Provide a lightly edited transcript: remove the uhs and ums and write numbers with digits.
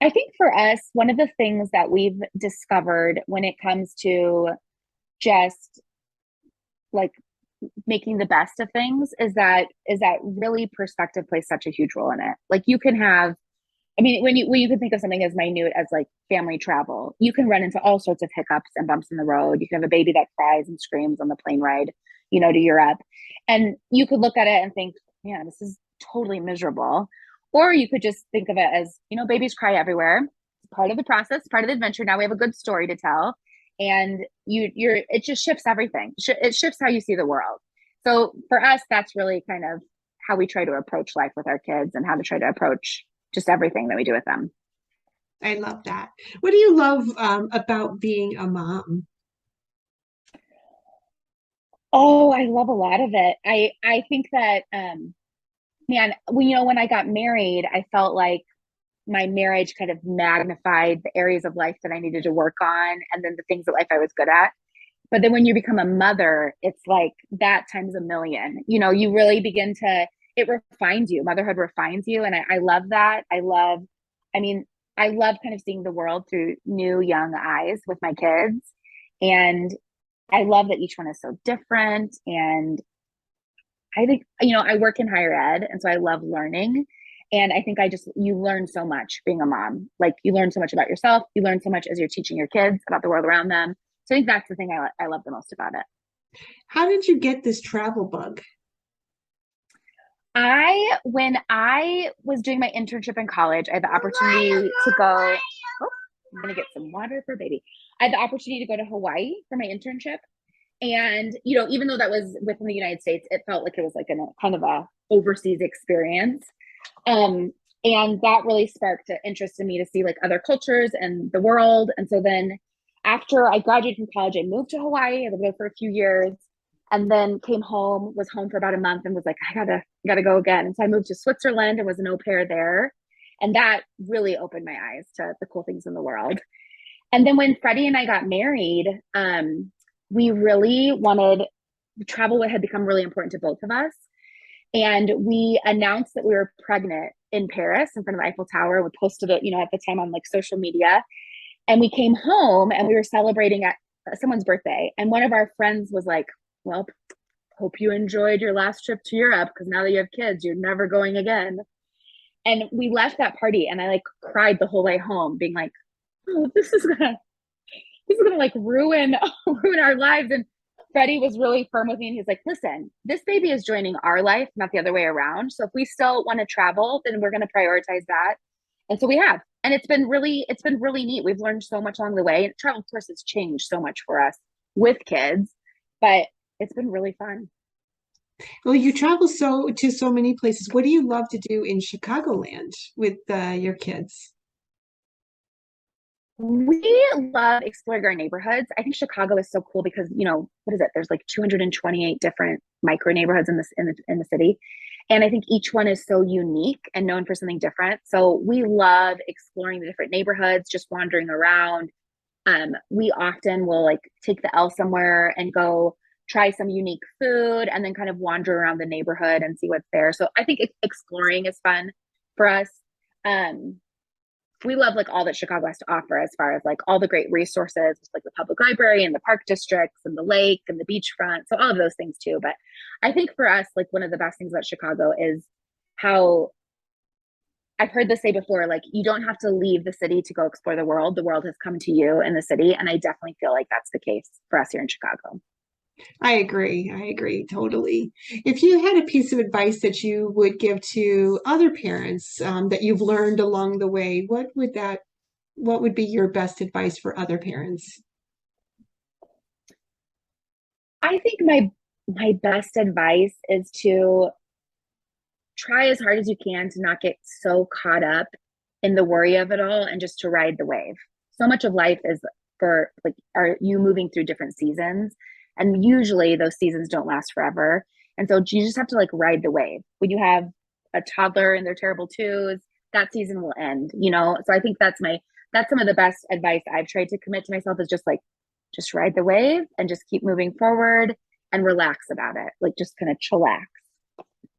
I think for us, one of the things that we've discovered when it comes to just like making the best of things is that really perspective plays such a huge role in it. Like you can have, I mean, when you can think of something as minute as like family travel, you can run into all sorts of hiccups and bumps in the road. You can have a baby that cries and screams on the plane ride, to Europe. And you could look at it and think, yeah, this is totally miserable. Or you could just think of it as, babies cry everywhere. It's part of the process, part of the adventure. Now we have a good story to tell. And it just shifts everything. It shifts how you see the world. So for us, that's really kind of how we try to approach life with our kids and how to try to approach just everything that we do with them. I love that. What do you love about being a mom? Oh, I love a lot of it. I think that man, when I got married, I felt like my marriage kind of magnified the areas of life that I needed to work on and then the things of life I was good at. But then when you become a mother, it's like that times a million. You really begin to, it refines you. Motherhood refines you. And I love that. I mean, I love kind of seeing the world through new young eyes with my kids. And I love that each one is so different. And I think, I work in higher ed. And so I love learning. And I think you learn so much being a mom. Like you learn so much about yourself. You learn so much as you're teaching your kids about the world around them. So I think that's the thing I love the most about it. How did you get this travel bug? When I was doing my internship in college, I had the opportunity to go. Oh, I'm gonna get some water for baby. I had the opportunity to go to Hawaii for my internship, and even though that was within the United States, it felt like it was like a kind of a overseas experience. Um, and that really sparked an interest in me to see like other cultures and the world. And so then after I graduated from college, I moved to Hawaii. I lived there for a few years and then came home, was home for about a month and was like, I gotta go again. And so I moved to Switzerland and was an au pair there. And that really opened my eyes to the cool things in the world. And then when Freddie and I got married, we really wanted travel had become really important to both of us. And we announced that we were pregnant in Paris in front of the Eiffel Tower. We posted it, at the time on like social media. And we came home and we were celebrating at someone's birthday. And one of our friends was like, well, hope you enjoyed your last trip to Europe because now that you have kids, you're never going again. And we left that party and I like cried the whole way home, being like, oh, this is gonna like ruin our lives. And Freddie was really firm with me and he's like, listen, this baby is joining our life, not the other way around. So if we still want to travel, then we're going to prioritize that. And so we have. And it's been really neat. We've learned so much along the way. And travel, of course, has changed so much for us with kids, but it's been really fun. Well, you travel to so many places. What do you love to do in Chicagoland with your kids? We love exploring our neighborhoods. I think Chicago is so cool because, what is it? There's like 228 different micro neighborhoods in the city. And I think each one is so unique and known for something different. So we love exploring the different neighborhoods, just wandering around. We often will like take the L somewhere and go try some unique food and then kind of wander around the neighborhood and see what's there. So I think exploring is fun for us. Um, we love like all that Chicago has to offer as far as like all the great resources, like the public library and the park districts and the lake and the beachfront. So all of those things too. But I think for us, like one of the best things about Chicago is how I've heard this say before, like you don't have to leave the city to go explore the world. The world has come to you in the city. And I definitely feel like that's the case for us here in Chicago. I agree. I agree totally. If you had a piece of advice that you would give to other parents that you've learned along the way, what would be your best advice for other parents? I think my best advice is to try as hard as you can to not get so caught up in the worry of it all and just to ride the wave. So much of life is for like are you moving through different seasons and usually those seasons don't last forever. And so you just have to like ride the wave. When you have a toddler and they're terrible twos, that season will end. So I think that's some of the best advice I've tried to commit to myself is just like just ride the wave and just keep moving forward and relax about it. Like just kind of chillax.